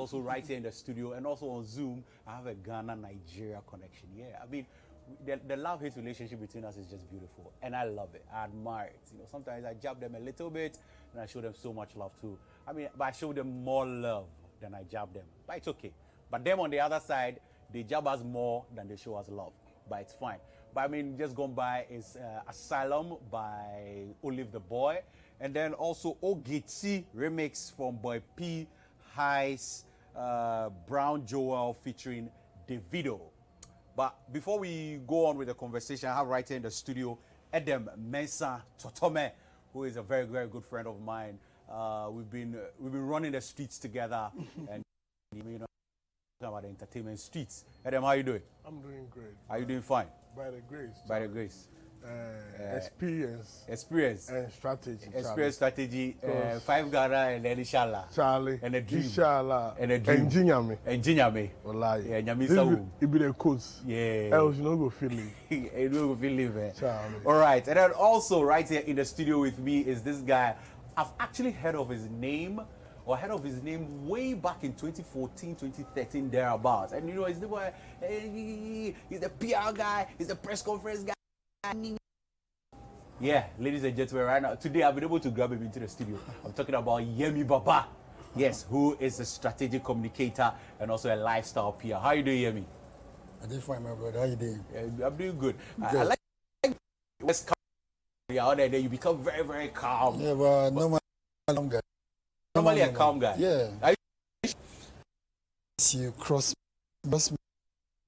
also right here in the studio, and also on Zoom, I have a Ghana-Nigeria connection. Yeah, I mean, the love-hate relationship between us is just beautiful, and I love it. I admire it. You know, sometimes I jab them a little bit, and I show them so much love too. I mean, but I show them more love than I jab them, but it's okay. But them on the other side, they jab us more than they show us love, but it's fine. But I mean, just gone by is Asylum by Olive the Boy, and then also Ogiti remix from Boy P, Heis, Brown Joel featuring Davido. But before we go on with the conversation, I have right here in the studio Edem Mensah Totome, who is a very, very good friend of mine. We've been running the streets together, and you know, talking about the entertainment streets. Edem, how you doing? I'm doing great. Are you doing fine? By the grace. By the grace. Experience and strategy. Experience, strategy. 5 Ghana and then inshallah. Charlie. And a dream. Inshallah. And a dream. Engineer me. Wallahi. Yeah, it be the course. Yeah. Else you don't go feel it. You don't go feel it, man. Charlie. All right. And then also right here in the studio with me is this guy. I've actually heard of his name. Or heard of his name way back in 2014, 2013, thereabouts. And you know, he's the boy, he's the PR guy, he's the press conference guy. Yeah, ladies and gentlemen, right now, today I've been able to grab him into the studio. I'm talking about Yemi Baba. Yes, who is a strategic communicator and also a lifestyle PR. How you doing, Yemi? I'm doing fine, my brother. How you doing? Yeah, I'm doing good. I like West out there, you become very, very calm. Yeah, but normally a calm guy. Yeah. You cross me.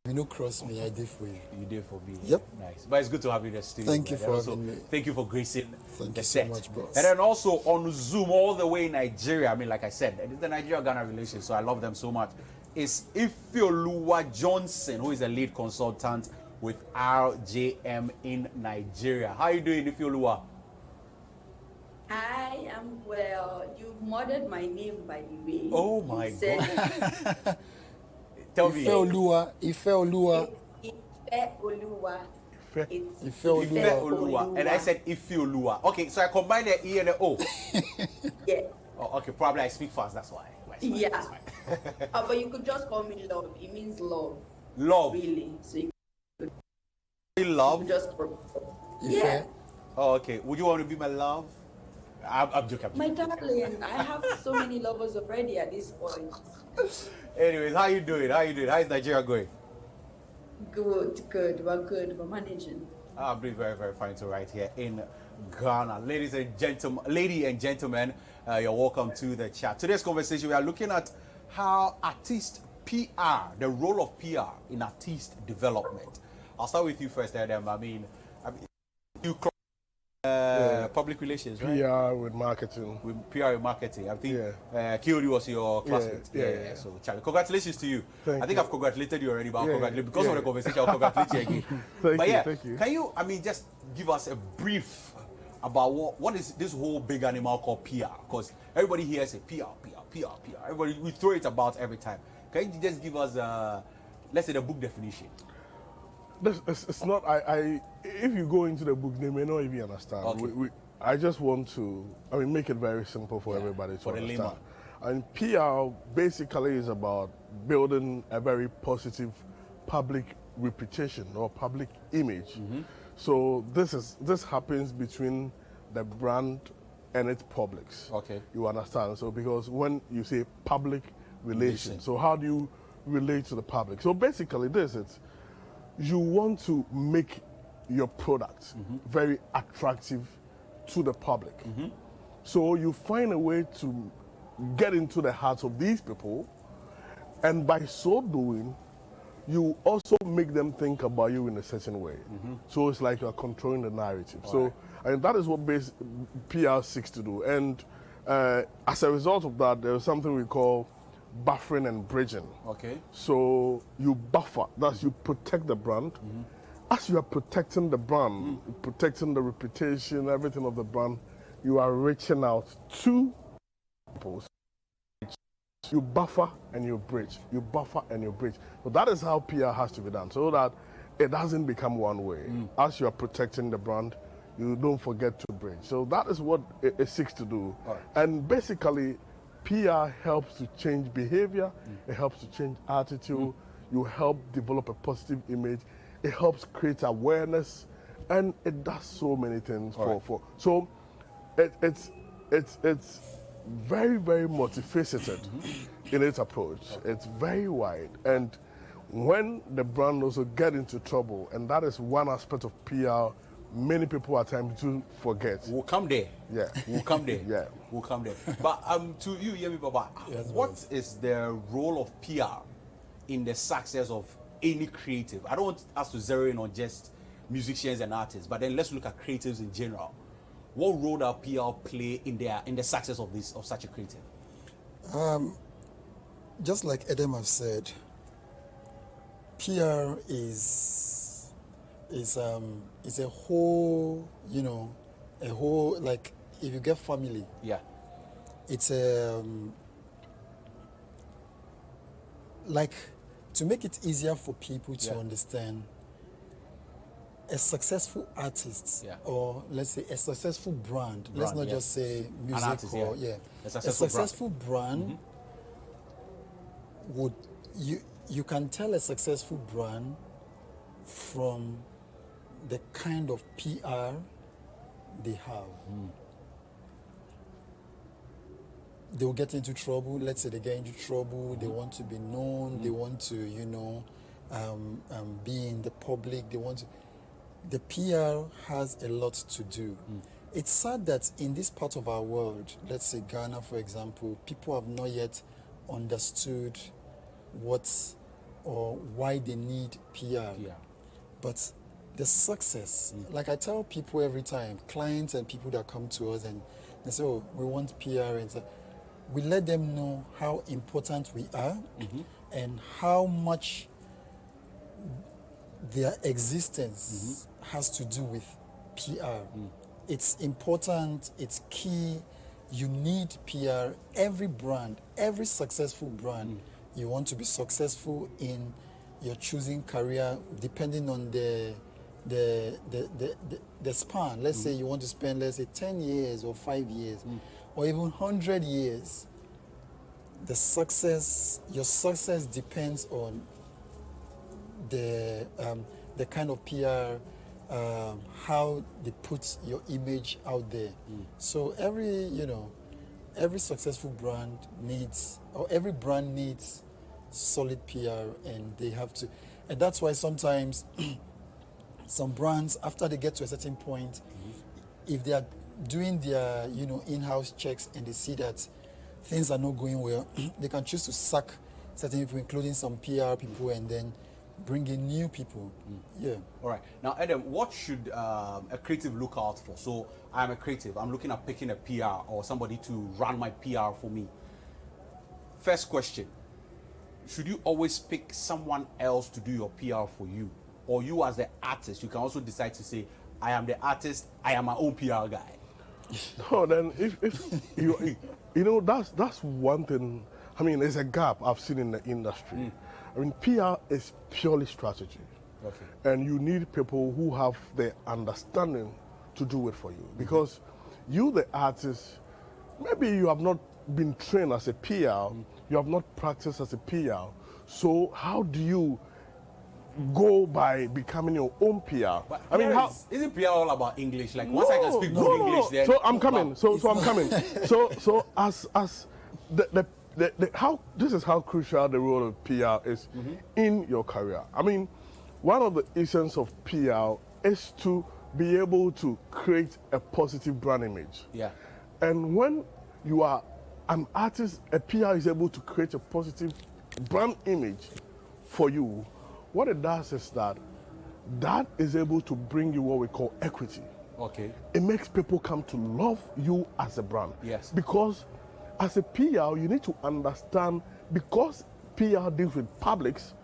You know, cross me, I did for you. You did for me. Yep. Nice. But it's good to have you in the studio. Thank you for having me. Thank you for gracing Thank the you set. so much, boss. And then also on Zoom, all the way in Nigeria, I mean, like I said, it's the Nigeria-Ghana relation, so I love them so much, is Ifeoluwa Johnson, who is a lead consultant with RJM in Nigeria. How are you doing, Ifeoluwa? I am well. You've murdered my name, by the way. Oh my God. Tell me. Ifeoluwa. Ifeoluwa. Ifeoluwa. And I said Ifeoluwa. Okay, so I combine the E and the O. Yeah. Oh, okay, probably I speak fast, that's why. Yeah. But you could just call me love. It means love. Love. Really. So you love? could just Yeah. Oh, okay. Would you want to be my love? I'm joking. My darling, I have so many lovers already at this point. Anyways, how you doing? How is Nigeria going? Good. We're managing. I'm doing very, very fine too right here in Ghana. Ladies and gentlemen, you're welcome to the chat. Today's conversation, we are looking at how artist PR, the role of PR in artist development. I'll start with you first, Adam. I mean you public relations, right? PR with marketing. With PR with marketing. I think Kyori was your classmate. Yeah. So, Charlie, congratulations to you. Thank you. I've congratulated you already, but I'll congratulate because of the conversation. I'll congratulate you again. Thank you. Can you, I mean, just give us a brief about what is this whole big animal called PR? Because everybody here say PR. Everybody, we throw it about every time. Can you just give us, let's say, the book definition? It's not. If you go into the book, they may not even understand. Okay. I just want to. Make it very simple for everybody to understand. And PR basically is about building a very positive public reputation or public image. So this happens between the brand and its publics. Okay. You understand? So because when you say public relations, so how do you relate to the public? So basically you want to make your product very attractive to the public. So you find a way to get into the hearts of these people, and by so doing, you also make them think about you in a certain way. So it's like you're controlling the narrative. And that is what PR seeks to do. And as a result of that, there's something we call buffering and bridging. Okay. So you buffer, that's you protect the brand. As you are protecting the brand, protecting the reputation, everything of the brand, you are reaching out to people. You buffer and you bridge. You buffer and you bridge. So that is how PR has to be done, so that it doesn't become one way. As you are protecting the brand, you don't forget to bridge. So that is what it seeks to do. And basically, PR helps to change behavior, it helps to change attitude, you help develop a positive image, it helps create awareness, and it does so many things so it's very, very multifaceted in its approach. It's very wide. And when the brand also get into trouble, and that is one aspect of PR many people at times do forget. We'll come there. Yeah. We'll come there. Yeah. We'll come there. But to you, Yemi Baba, what is the role of PR in the success of any creative? I don't want us to zero in on just musicians and artists, but then let's look at creatives in general. What role does PR play in the success of such a creative? Just like Adam have said, PR is a whole, like if you get family. Yeah. It's like to make it easier for people to understand. A successful artist, or let's say a successful brand. Let's not just say music artist, or a successful brand would you can tell a successful brand from the kind of PR they have. They will get into trouble. Let's say they get into trouble. They want to be known. They want to, be in the public. They want to. The PR has a lot to do. It's sad that in this part of our world, let's say Ghana, for example, people have not yet understood what or why they need PR. But the success, like I tell people every time, clients and people that come to us and they say, oh, we want PR, and so we let them know how important we are and how much their existence has to do with PR. It's important, it's key. You need PR. Every brand, every successful brand, you want to be successful in your choosing career depending on the span. Let's say you want to spend, let's say, 10 years or 5 years or even 100 years. The success, your success depends on the kind of PR, how they put your image out there. So every successful brand needs, or every brand needs solid PR, and they have to. And that's why sometimes some brands, after they get to a certain point, if they are doing their in-house checks and they see that things are not going well, they can choose to sack certain people, including some PR people, and then bring in new people. All right. Now, Adam, what should a creative look out for? So I'm a creative. I'm looking at picking a PR or somebody to run my PR for me. First question. Should you always pick someone else to do your PR for you? Or you as the artist, you can also decide to say, I am the artist, I am my own PR guy. No, then if that's one thing. I mean, there's a gap I've seen in the industry. I mean, PR is purely strategy. And you need people who have the understanding to do it for you. Because you, the artist, maybe you have not been trained as a PR, you have not practiced as a PR. So how do you go by becoming your own PR? But I mean, how isn't PR all about English? Like once I can speak good English, then so I'm coming. So I'm coming. So as how this is how crucial the role of PR is in your career. I mean, one of the essence of PR is to be able to create a positive brand image. And when you are an artist, a PR is able to create a positive brand image for you. What it does is that is able to bring you what we call equity. It makes people come to love you as a brand. Because as a PR, you need to understand, because PR deals with publics,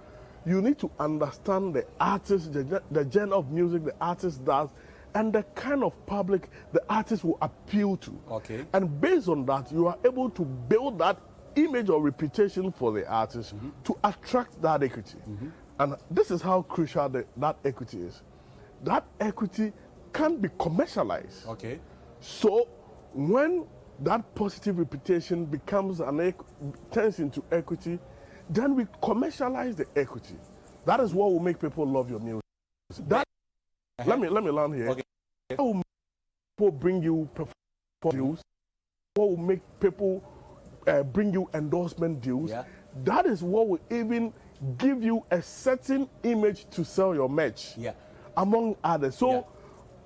you need to understand the artist, the genre of music the artist does, and the kind of public the artist will appeal to. And based on that, you are able to build that image or reputation for the artist to attract that equity. And this is how crucial that equity is. That equity can be commercialized. Okay. So when that positive reputation becomes turns into equity, then we commercialize the equity. That is what will make people love your music. That, let me land here. Okay. That will make people bring you performance deals. What will make people bring you endorsement deals. Yeah. That is what will even give you a certain image to sell your merch. Yeah. Among others. So Yeah.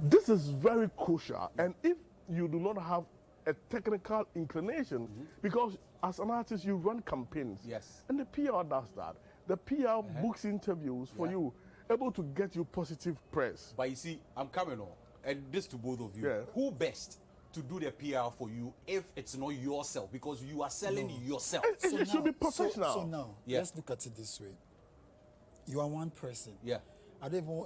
this is very crucial. And if you do not have a technical inclination, because as an artist you run campaigns. Yes. And the PR does that. The PR books interviews for you, able to get you positive press. But you see, I'm coming on, and this to both of you. Yeah. Who best to do the PR for you if it's not yourself? Because you are selling yourself. It should be professional. So now, Yeah. let's look at it this way. You are one person. Yeah.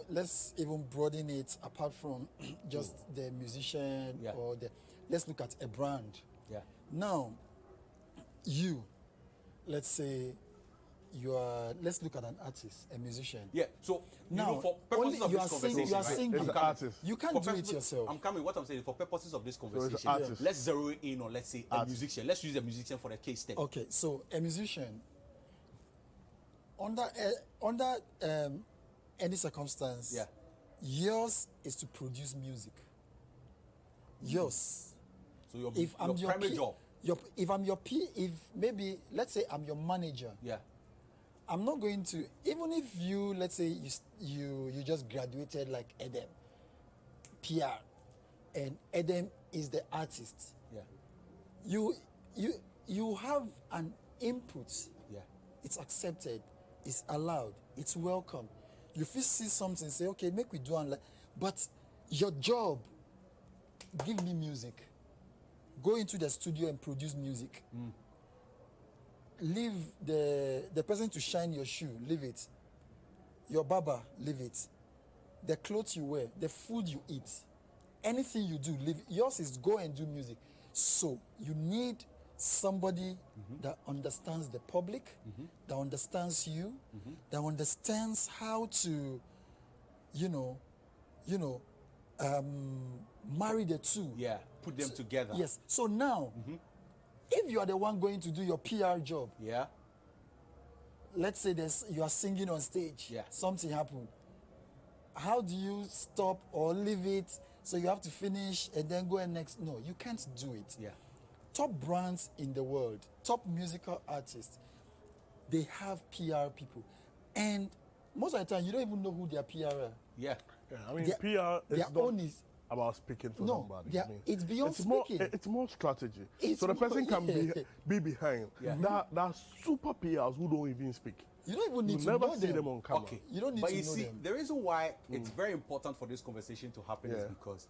Let's even broaden it apart from just the musician Yeah. or let's look at a brand. Yeah. Now, let's say let's look at an artist, a musician. Yeah. So Now, for purposes of you this are conversation, you are right? singing. It's an artist. You can't For do it purposes- yourself. I'm coming. What I'm saying is, for purposes of this it's an conversation, artist. let's zero in on, let's say, a musician. Let's use a musician for the case study. Okay, so a musician, under any circumstance, Yeah. yours is to produce music. Yours. So your If I'm your primary job. if I'm your if maybe let's say I'm your manager, Yeah. I'm not going to, even if you, let's say you just graduated like Edem, PR, and Edem is the artist. Yeah. You have an input. Yeah. It's accepted, it's allowed, it's welcome. You first see something, say, okay, make we do it. But your job, give me music. Go into the studio and produce music. Leave the person to shine your shoe, leave it. Your barber, leave it. The clothes you wear, the food you eat, anything you do, leave it. Yours is go and do music. So you need somebody that understands the public, that understands you, that understands how to, marry the two. Yeah. Put them together. Yes. So now, if you are the one going to do your PR job, Yeah. let's say you are singing on stage, Yeah. something happened. How do you stop or leave it? So you have to finish and then go and next. No, you can't do it. Yeah. Top brands in the world, top musical artists, they have PR people. And most of the time, you don't even know who their PR are. Yeah. Yeah, I mean, Their- PR is their not own is- about speaking for No, somebody. I mean, it's beyond speaking. It's more strategy. It's so the more- person can yeah. be behind. Yeah. There are super PRs who don't even speak. You don't even You need to never know see them. them on camera. Okay. You don't need but to you know see, them. the reason why it's very important for this conversation to happen is Yeah. because,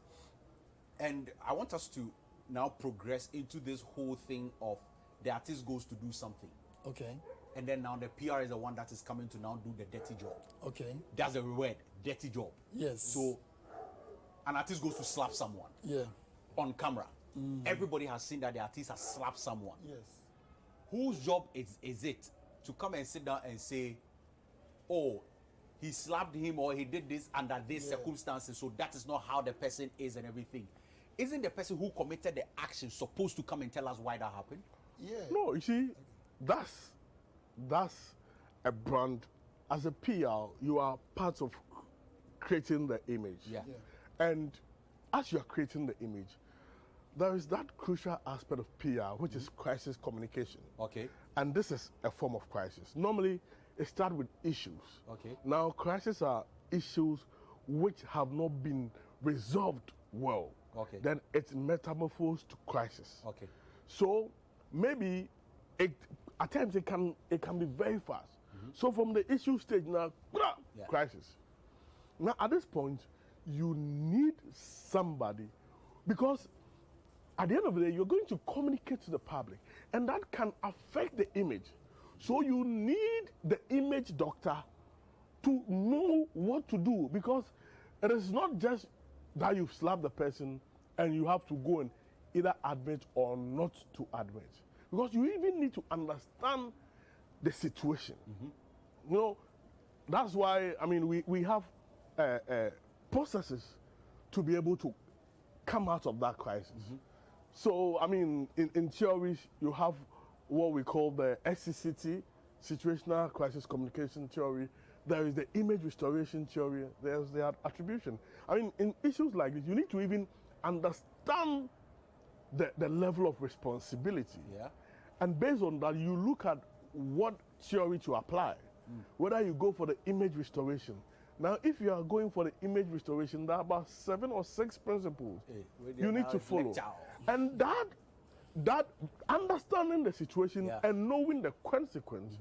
and I want us to now progress into this whole thing of the artist goes to do something. Okay, And then now the PR is the one that is coming to now do the dirty job. okay, That's the word, dirty job. yes. So an artist goes to slap someone yeah, on camera. Everybody has seen that the artist has slapped someone. yes. Whose job is it to come and sit down and say, oh, he slapped him or he did this under these circumstances, so that is not how the person is and everything? Isn't the person who committed the action supposed to come and tell us why that happened? Yeah. No, you see, that's a brand. As a PR, you are part of creating the image. Yeah. And as you are creating the image, there is that crucial aspect of PR, which is crisis communication. Okay. And this is a form of crisis. Normally, it starts with issues. Okay. Now, crises are issues which have not been resolved well. Okay. Then it's metamorphosed to crisis. Okay. So maybe at times it can be very fast. So from the issue stage now, crisis. Now at this point, you need somebody, because at the end of the day, you're going to communicate to the public, and that can affect the image. So you need the image doctor to know what to do, because it is not just that you've slapped the person and you have to go and either admit or not to admit, because you even need to understand the situation. You know, that's why, I mean, we have processes to be able to come out of that crisis. So, I mean, in theory, you have what we call the SCCT, Situational Crisis Communication Theory. There is the image restoration theory. There's the attribution. I mean, in issues like this, you need to even understand the level of responsibility. Yeah. And based on that, you look at what theory to apply. Whether you go for the image restoration. Now, if you are going for the image restoration, there are about 7 or 6 principles you need to follow. And that understanding the situation and knowing the consequence,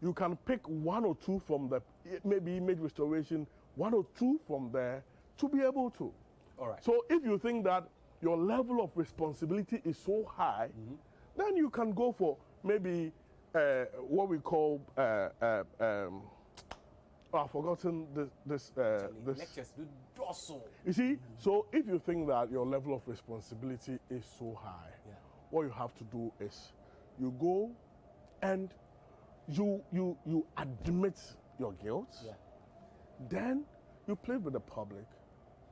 you can pick 1 or 2 from the maybe image restoration, 1 or 2 from there to be able to. All right. So if you think that your level of responsibility is so high, then you can go for maybe what we call I've forgotten this. Lectures do dorsal. You see, so if you think that your level of responsibility is so high, what you have to do is you go and you admit your guilt. Then you plead with the public.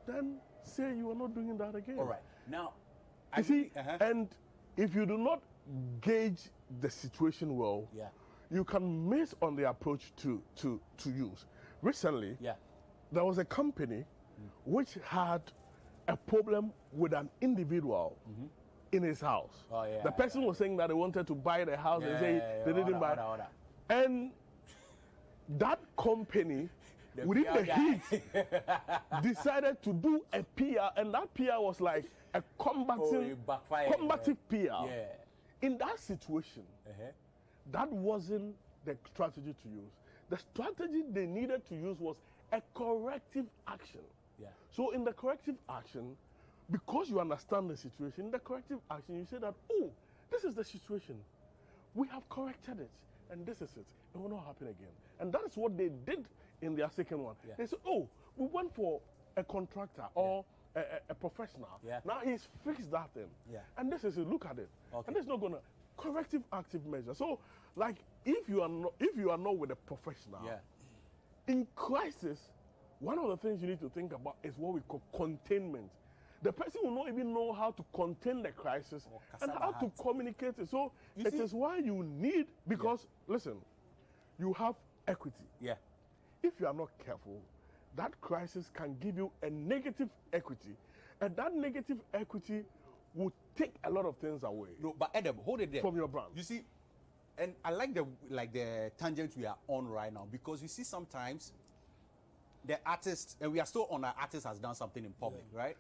Then say you are not doing that again. All right. Now, you see, and if you do not gauge the situation well, you can miss on the approach to use. Recently, there was a company which had a problem with an individual in his house. The person was saying that they wanted to buy the house and say they didn't buy. And that company, within the heat, decided to do a PR, and that PR was like a combative PR. In that situation, that wasn't the strategy to use. The strategy they needed to use was a corrective action. So in the corrective action, because you understand the situation, in the corrective action, you say that, oh, this is the situation. We have corrected it, and this is it. It will not happen again. And that is what they did in their second one. They said, oh, we went for a contractor or a professional. Now he's fixed that thing. And this is it, look at it. And there's not gonna corrective active measure. So like if you are not with a professional, in crisis, one of the things you need to think about is what we call containment. The person will not even know how to contain the crisis and how to communicate it. So it is why you need, because listen, you have equity. If you are not careful, that crisis can give you a negative equity, and that negative equity will take a lot of things away. No, but Adam, hold it there. From your brand. You see, and I like the tangent we are on right now, because you see sometimes the artist, and we are still on, our artist has done something in public, right?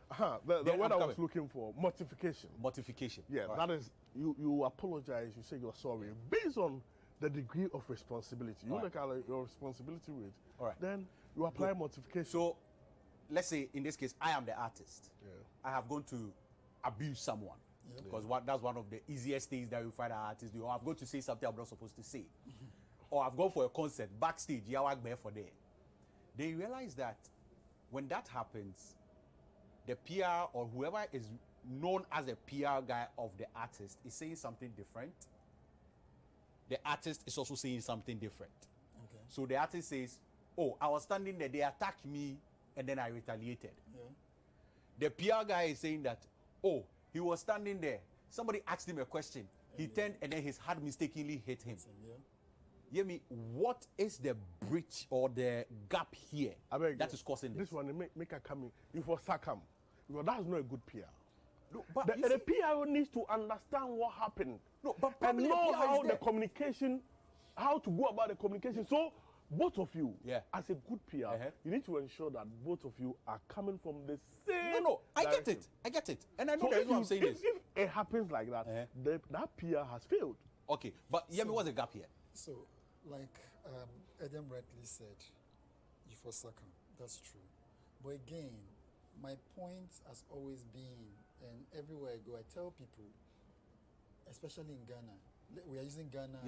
The word I was looking for, mortification. Mortification. Yeah, that is, you apologize, you say you're sorry, based on the degree of responsibility. You look at your responsibility rate, then you apply mortification. So, let's say in this case, I am the artist. I have gone to abuse someone. Because that's one of the easiest things that you find an artist do. Or I've gone to say something I'm not supposed to say. Or I've gone for a concert, backstage, I work there for there. They realize that when that happens, the PR or whoever is known as a PR guy of the artist is saying something different. The artist is also saying something different. So the artist says, oh, I was standing there, they attacked me, and then I retaliated. The PR guy is saying that, oh, he was standing there, somebody asked him a question, he turned and then his hand mistakenly hit him. Hear me, what is the breach or the gap here that is causing this? This one, make a coming, you for Sakam, because that's not a good PR. No, but the PR needs to understand what happened. No, but and know how the communication, how to go about the communication. So both of you, as a good PR, you need to ensure that both of you are coming from the same. No, I get it, and I know that's what I'm saying. If it happens like that, that PR has failed. Okay, but hear me, what's the gap here? So, like Adam rightly said, you for Sakam, that's true. But again, my point has always been, and everywhere I go, I tell people, especially in Ghana, we are using Ghana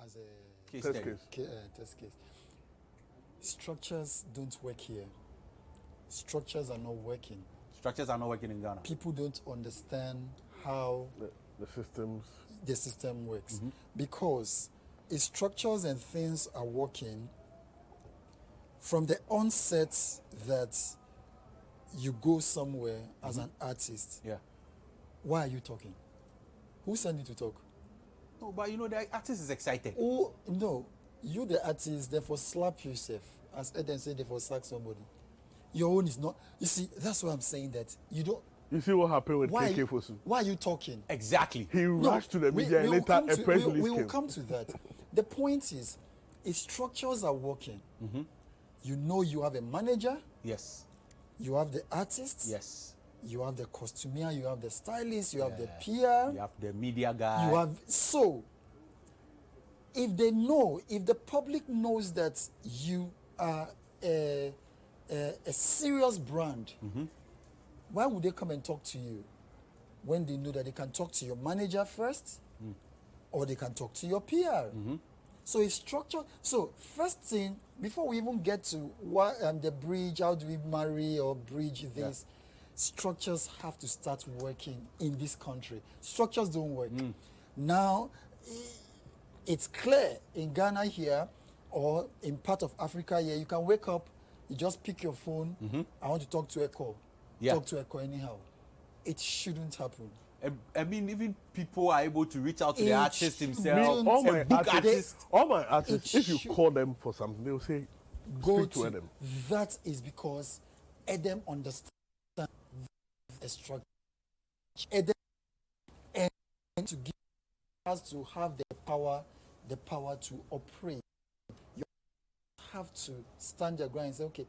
as a test case. Structures don't work here. Structures are not working. Structures are not working in Ghana. People don't understand how the system works. Because if structures and things are working, from the onset that you go somewhere as an artist, Why are you talking? Who sent you to talk? No, but you know, the artist is excited. Oh, no. You, the artist, therefore slap yourself. As Eden said, therefore sack somebody. Your own is not. You see, that's why I'm saying that. You don't. You see what happened with Why, KK Fosu? why are you talking? Exactly. He rushed to the media and later a press release we will came. come to that. The point is, if structures are working, you know you have a manager, Yes. you have the artist, Yes. you have the costumier, you have the stylist, you have the PR, You have the media guy. you have so. If they know, if the public knows that you are a serious brand, why would they come and talk to you when they know that they can talk to your manager first or they can talk to your PR? So it's structure. So first thing, before we even get to what the bridge, how do we marry or bridge this, structures have to start working in this country. Structures don't work. Now, it's clear in Ghana here or in part of Africa here, you can wake up, you just pick your phone, I want to talk to Echo. Yeah. Talk to Echo anyhow. It shouldn't happen. I mean, even people are able to reach out to the It artist shouldn't. himself. All my a book artists, all my artists, It if you should- call them for something, they'll say, Go speak to Adam. That is because Adam understands a structure. Adam and to give has to have the power to operate. You have to stand your ground and say, okay,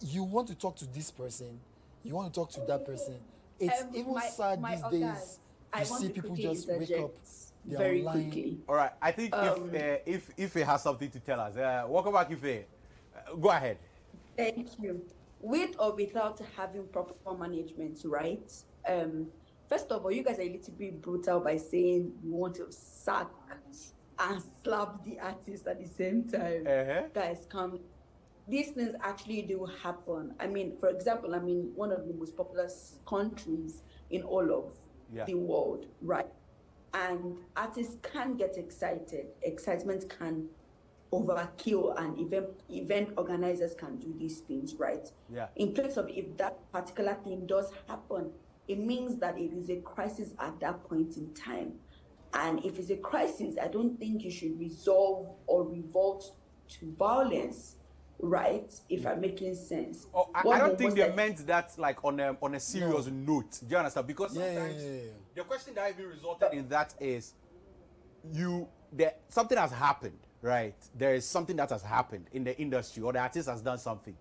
you want to talk to this person, you want to talk to that person. It's even sad these days. I You want see to people quickly just wake up, interject they're very online. quickly. All right. I think if Ife has something to tell us, welcome back, Ife. Go ahead. Thank you. With or without having proper management, right? First of all, you guys are a little bit brutal by saying you want to sack and slap the artist at the same time. Guys, come. These things actually do happen. I mean, for example, one of the most popular countries in all of the world, right? And artists can get excited. Excitement can overkill, and event organizers can do these things, right? Yeah. In place of if that particular thing does happen, it means that it is a crisis at that point in time. And if it's a crisis, I don't think you should resolve or revolt to violence, right? If I'm making sense. Oh, I don't think they meant that like on a serious note. Do you understand? Because sometimes the question that even resulted in that is something has happened, right? There is something that has happened in the industry, or the artist has done something.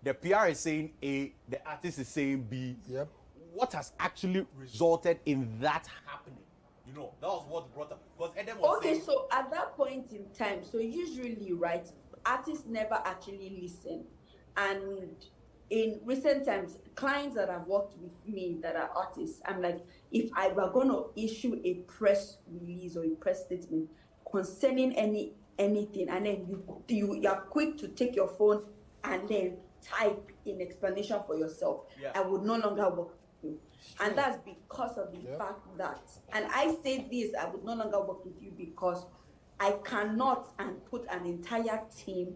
The PR is saying A, the artist is saying B. Yep. What has actually resulted in that happening? You know, that was what brought up. Because Eden was saying, so at that point in time, so usually, right, artists never actually listen. And in recent times, clients that have worked with me that are artists, I'm like, if I were going to issue a press release or a press statement concerning anything, and then you are quick to take your phone and then type in explanation for yourself, I would no longer work with you. And that's because of the fact that, and I say this, I would no longer work with you because I cannot and put an entire team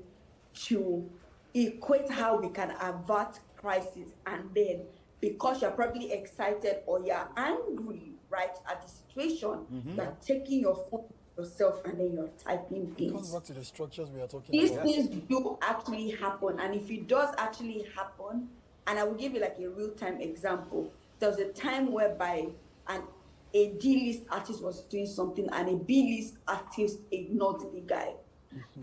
to equate how we can avert crisis, and then because you're probably excited or you're angry, right, at the situation, you're taking your phone yourself and then you're typing It comes things. back to the structures we are talking These about. things do actually happen, and if it does actually happen, and I will give you like a real-time example. There was a time whereby a D-list artist was doing something and a B-list artist ignored the guy.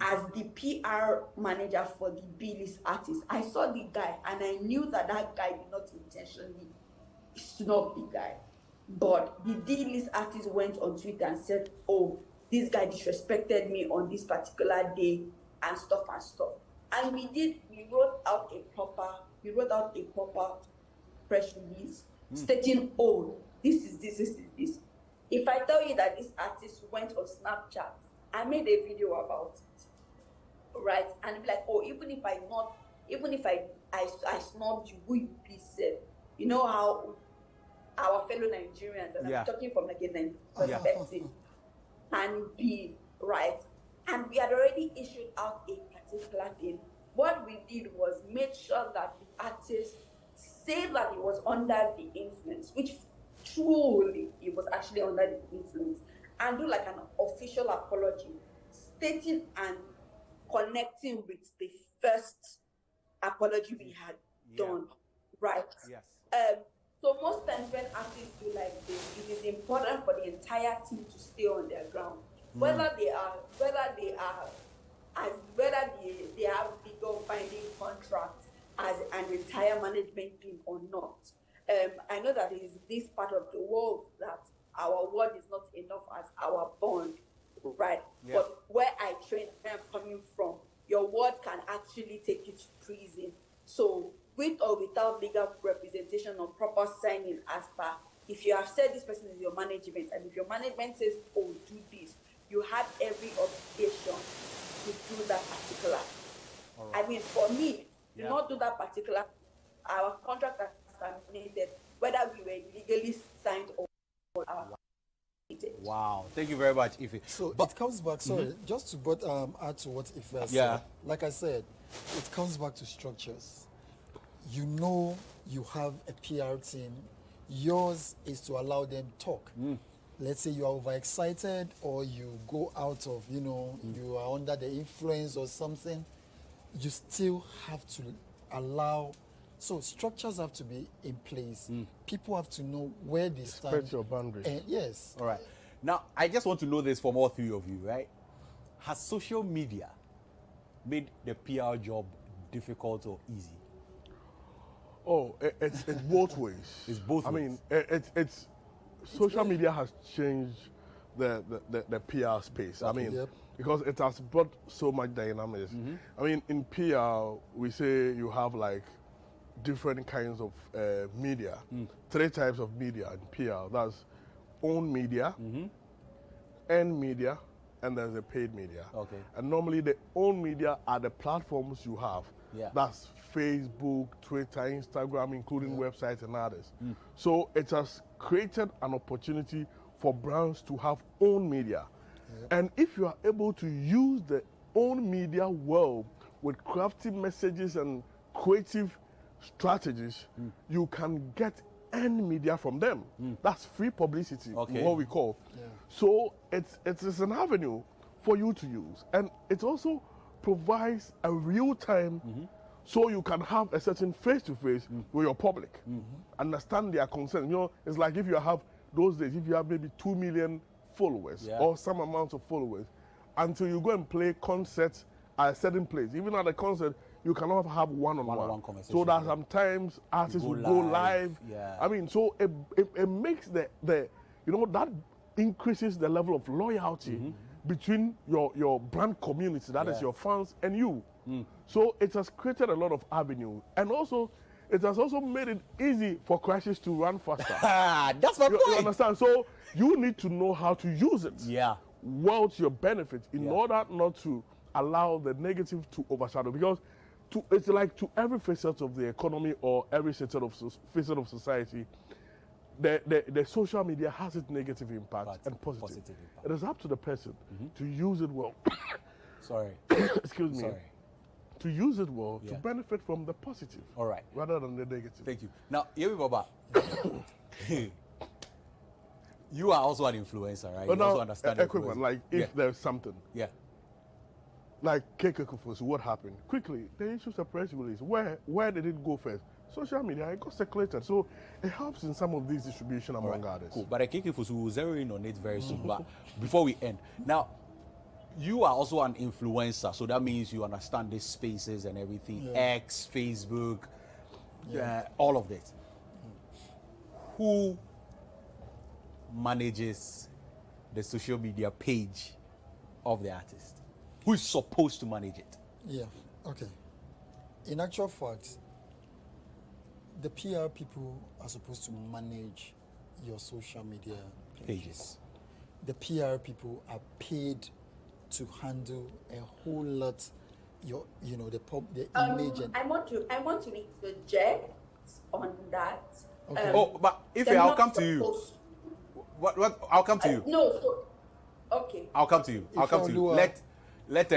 As the PR manager for the B-list artist, I saw the guy and I knew that guy did not intentionally snub the guy. But the D-list artist went on Twitter and said, oh, this guy disrespected me on this particular day and stuff. And we wrote out a proper press release stating, oh, this is this. If I tell you that this artist went on Snapchat, I made a video about it, right? And be like, oh, even if I snubbed you, who you please said, you know how our fellow Nigerians, and I'm talking from like a Nigerian perspective, can be right. And we had already issued out a particular thing. What we did was made sure that the artist said that he was under the influence, which truly he was actually under the influence, and do like an official apology, stating and connecting with the first apology we had done, right? Yes. So most times when artists do like this, it is important for the entire team to stay on their ground, whether they have legal binding contracts as an entire management team or not. I know that there is this part of the world that our word is not enough as our bond, right? Yeah. But where I train, where I'm coming from, your word can actually take you to prison. So with or without legal representation or proper signing as per, if you have said this person is your management, and if your management says, oh, do this, you have every obligation to do that particular. Right. I mean, for me, do not do that particular, our contract is terminated, whether we were legally signed or our. Wow, thank you very much, Ife. So it comes back, sorry, just to add to what Ife said. Like I said, it comes back to structures. You know you have a PR team. Yours is to allow them talk. Let's say you are overexcited or you go out of, you are under the influence or something. You still have to allow. So structures have to be in place. People have to know where they stand. Respect your boundaries. Yes. All right. Now, I just want to know this from all three of you, right? Has social media made the PR job difficult or easy? Oh, it's both ways. It's both ways. I mean, it's social media has changed the PR space. I mean, because it has brought so much dynamism. I mean, in PR, we say you have like different kinds of media, 3 types of media in PR. That's owned media, earned media, and there's a paid media. Okay. And normally the owned media are the platforms you have. That's Facebook, Twitter, Instagram, including websites and others. So it has created an opportunity for brands to have own media. And if you are able to use the own media well with crafty messages and creative strategies, you can get earned media from them. That's free publicity, what we call. So it is an avenue for you to use. And it also provides a real time so you can have a certain face-to-face with your public. Understand their concerns. It's like if you have those days, if you have maybe 2 million followers or some amount of followers, until you go and play concerts at a certain place, even at a concert, you cannot have one-on-one conversation. So that sometimes artists will go live. I mean, so it makes that increases the level of loyalty between your brand community, that is your fans, and you. So it has created a lot of avenues, and also it has also made it easy for crisis to run faster. That's my point. You understand? So you need to know how to use it well to your benefit in order not to allow the negative to overshadow. Because it's like to every facet of the economy or every facet of society, the social media has its negative impact and positive impact. It is up to the person to use it well. Excuse me. Sorry. To use it well to benefit from the positive. All right. Rather than the negative. Thank you. Now, Yemi Baba, you are also an influencer, right? But you now, also understand a quick one, like if there's something. Like KKKFOS, what happened? Quickly, they issued a press release. Where did it go first? Social media, it got circulated. So it helps in some of these distribution among others. Cool. But KKKFOS, we will zero in on it very soon. But before we end, now, you are also an influencer, so that means you understand these spaces and everything. X, Facebook, all of this. Who manages the social media page of the artist? Who is supposed to manage it? Okay. In actual fact, the PR people are supposed to manage your social media pages. The PR people are paid to handle a whole lot the image and I want to interject on that. Okay. But if I'll come to you. What I'll come to you. Okay. I'll come to you. Let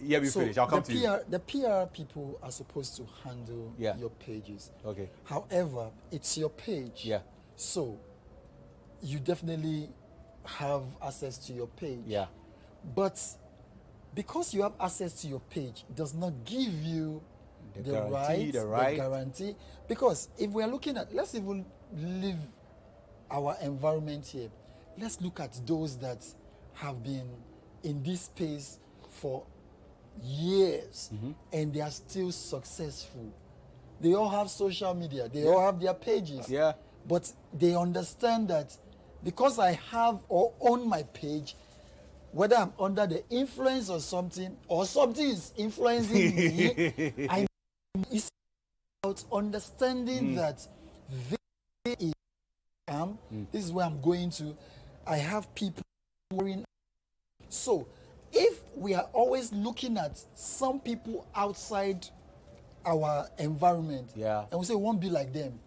me finish. I'll come to you. The PR people are supposed to handle your pages. Okay. However, it's your page. Yeah. So you definitely have access to your page. Yeah. But because you have access to your page does not give you the guarantee. Because if we are looking at, let's even leave our environment here. Let's look at those that have been in this space for years and they are still successful. They all have social media. They all have their pages. Yeah. But they understand that because I have or own my page, whether I'm under the influence or something is influencing me, it's about understanding that this is this is where I'm going to. I have people worrying. So if we are always looking at some people outside our environment, and we say we won't be like them,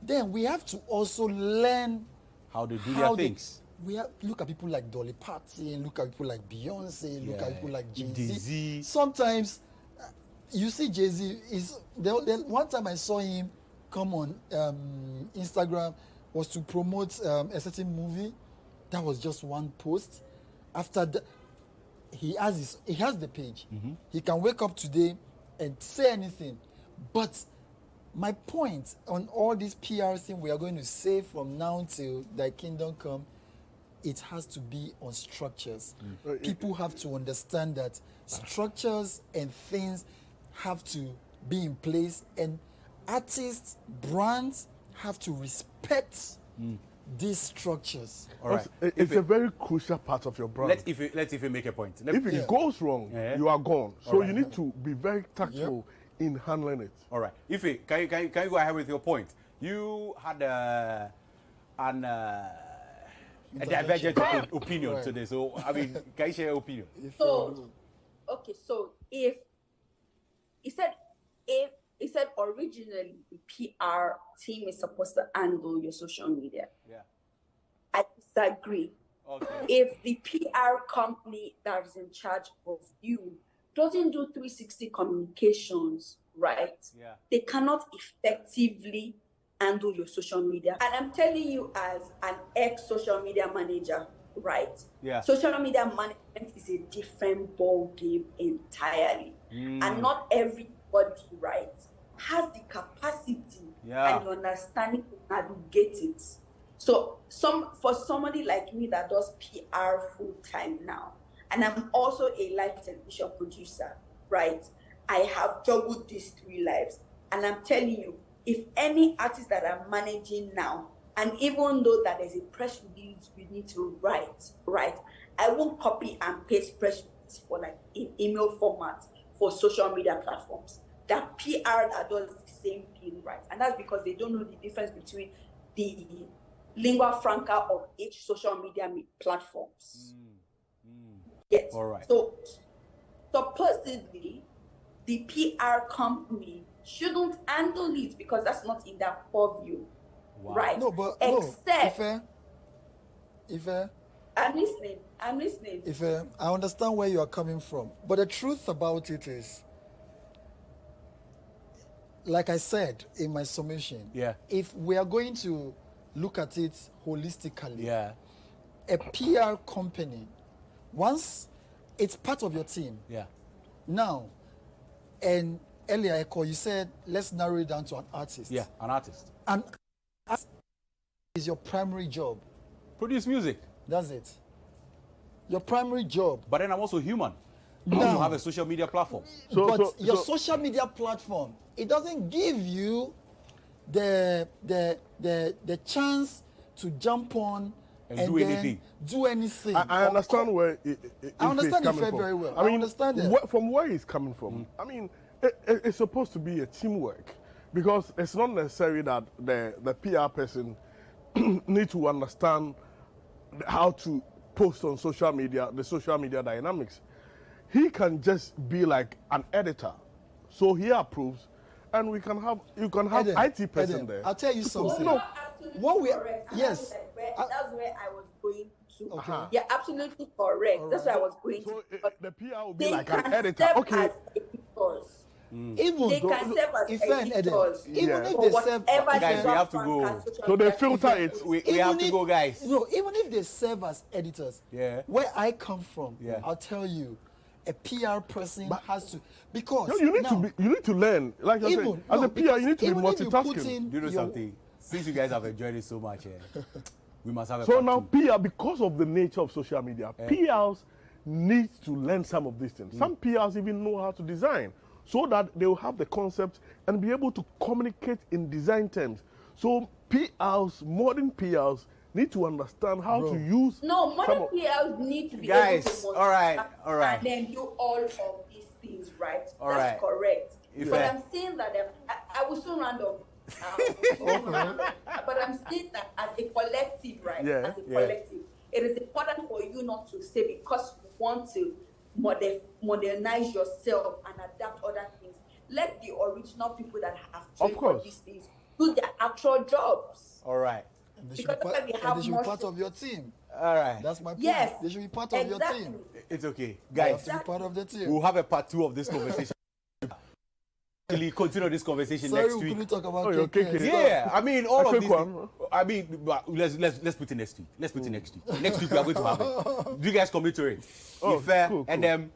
then we have to also learn how they do their things. We have look at people like Dolly Parton, look at people like Beyonce, look at people like Jay-Z. Sometimes you see Jay-Z is one time I saw him come on Instagram was to promote a certain movie. That was just one post. After that, he has the page. He can wake up today and say anything. But my point on all this PR thing we are going to say from now till thy kingdom come, it has to be on structures. People have to understand that structures and things have to be in place, and artists, brands have to respect these structures. All right. It's a very crucial part of your brand. Let's if you make a point. If it goes wrong, you are gone. So you need to be very tactful in handling it. All right. Ife, can you go ahead with your point? You had a divergent opinion today. So, I mean, can you share your opinion? So if he said originally the PR team is supposed to handle your social media. Yeah. I disagree. Okay. If the PR company that is in charge of you doesn't do 360 communications, right? Yeah. They cannot effectively handle your social media. And I'm telling you as an ex-social media manager, right? Yeah. Social media management is a different ball game entirely. And not everybody, right, has the capacity and the understanding to navigate it. So for somebody like me that does PR full time now, and I'm also a live television producer, right? I have juggled these 3 lives. And I'm telling you, if any artist that I'm managing now, and even though that there's a press release we need to write, right? I won't copy and paste press release for like in email format for social media platforms. That PR that does the same thing, right? And that's because they don't know the difference between the lingua franca of each social media platforms. Yes. All right. So supposedly, the PR company shouldn't handle it because that's not in their purview, right? No, but except Ife, I'm listening. Ife, I understand where you are coming from, but the truth about it is, like I said in my summation, if we are going to look at it holistically, a PR company, once it's part of your team, now, and earlier, Echo, you said, let's narrow it down to an artist. Yeah, an artist. An artist is your primary job. Produce music. That's it. Your primary job. But then I'm also human. I Now, also have a social media platform. Your social media platform, it doesn't give you the chance to jump on and do anything. Do anything. I understand where I understand coming Ife from. very well. I mean, understand it. From where he's coming from. I mean, it's supposed to be a teamwork, because it's not necessary that the PR person need to understand how to post on social media, the social media dynamics. He can just be like an editor, so he approves, and you can have IT person there. I'll tell you something. What we yes, that's where I was going to. Okay. You're absolutely correct. That's where I was going so to. The PR will be like an editor. Okay. Even They though, can serve as if an editors. even Yeah. if For they serve, whatever Guys, we have to go. So they filter it. We have to go, guys. No, even if they serve as editors, Yeah. where I come from, Yeah. I'll tell you, a PR person has to, because No, you need now, to be. You need to learn. Like I said, even as no, a PR, you need to be even if you put multitasking. in Do you know your- something? Since you guys have enjoyed it so much, we must have a So part now two. PR, because of the nature of social media, PRs need to learn some of these things. Some PRs even know how to design, so that they will have the concept and be able to communicate in design terms. So PRs, modern PRs, need to understand how to use. No, some modern of- PLs need to be Guys, able to all right, multitask all right. and then do all of these things, right? All That's right. correct. If But I- I'm saying that I will soon round up. But I'm saying that as a collective, right? Yeah. As a Yeah. collective, it is important for you not to say because you want to modernize yourself and adapt other things. Let the original people that have trained for course. these things do their actual jobs. All right. and they should, Because be part, when we and have they should be more part of your team. All right. That's my point. Yes, They should be part of your team. It's okay. They have Guys, to be part of the team. we'll have a part 2 of this conversation. Actually, continue this conversation Sorry, next we week. couldn't talk about Oh, your KK. KK. Yeah, I mean, all A of quick these. one. I mean, but let's put it next week. Let's put it next week. Next week we are going to have it. Do you guys commit to it? Oh, If fair, cool, and cool. then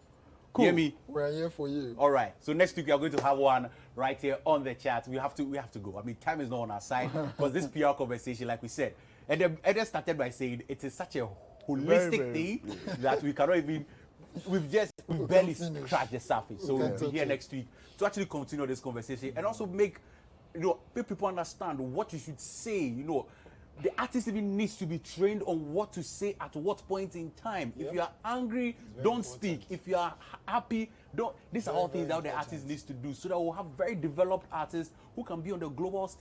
hear me. We're here for you. All right. So next week we are going to have one right here on the chat. We have to go. I mean, time is not on our side because this PR conversation, like we said, and then Eden started by saying it is such a holistic Very, thing that we cannot even. We've barely finish. scratched the surface. So We we'll can't be touch here it. next week to actually continue this conversation and also make people understand what you should say. The artist even needs to be trained on what to say at what point in time. If you are angry, don't speak. If you are happy, don't. These are all things that the artist needs to do so that we'll have very developed artists who can be on the global stage.